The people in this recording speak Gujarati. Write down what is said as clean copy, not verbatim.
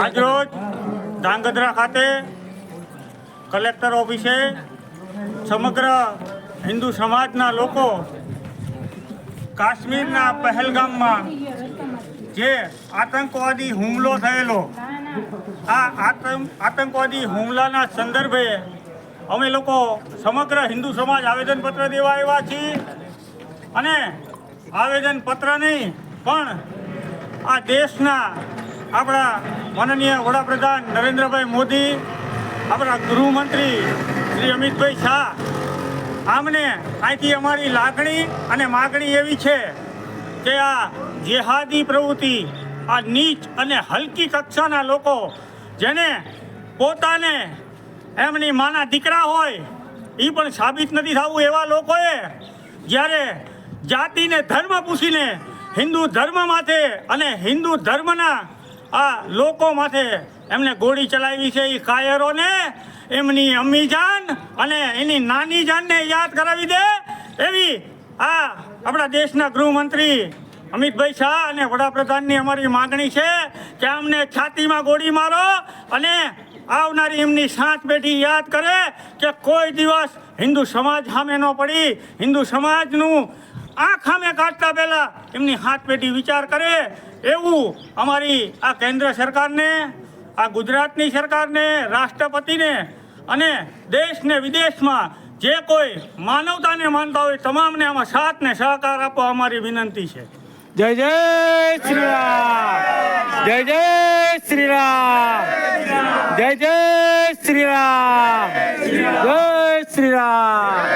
આજરોજ ધાંગધ્રા ખાતે કલેક્ટર ઓફિસે સમગ્ર હિન્દુ સમાજના લોકો કાશ્મીરના પહેલગામમાં જે આતંકવાદી હુમલો થયેલો આ આતંકવાદી હુમલાના સંદર્ભે અમે લોકો સમગ્ર હિન્દુ સમાજ આવેદનપત્ર દેવા આવ્યા છીએ અને આવેદનપત્ર નહીં પણ આ દેશના આપણા માનનીય વડાપ્રધાન નરેન્દ્રભાઈ મોદી, આપણા ગૃહમંત્રી શ્રી અમિતભાઈ શાહ આમને અહીંથી અમારી લાગણી અને માગણી એવી છે કે આ જેહાદી પ્રવૃત્તિ, આ નીચ અને હલકી કક્ષાના લોકો જેને પોતાને એમની માના દીકરા હોય એ પણ સાબિત નથી થવું એવા લોકોએ જ્યારે જાતિને ધર્મ પૂછીને હિન્દુ ધર્મ માથે અને હિન્દુ ધર્મના આ લોકો માથે એમને ગોળી ચલાવી છે. એ કાયરોને એમની અમ્મી જાન અને એની નાની જાનને યાદ કરાવી દે એવી આ આપણા દેશના ગૃહમંત્રી અમિતભાઈ શાહ અને વડાપ્રધાનની અમારી માગણી છે કે અમને છાતીમાં ગોળી મારો અને આવનારી એમની સાત પેઢી યાદ કરે કે કોઈ દિવસ હિન્દુ સમાજ સામે ન પડી, હિન્દુ સમાજનું આંખ સામે કાઢતા પહેલાં એમની હાથ પેઢી વિચાર કરે એવું અમારી આ કેન્દ્ર સરકારને, આ ગુજરાતની સરકારને, રાષ્ટ્રપતિને અને દેશને વિદેશમાં જે કોઈ માનવતાને માનતા હોય તમામને આમાં સાથ ને સહકાર આપવા અમારી વિનંતી છે. જય જય શ્રી રામ, જય જય શ્રી રામ, જય જય શ્રી રામ, જય શ્રી રામ.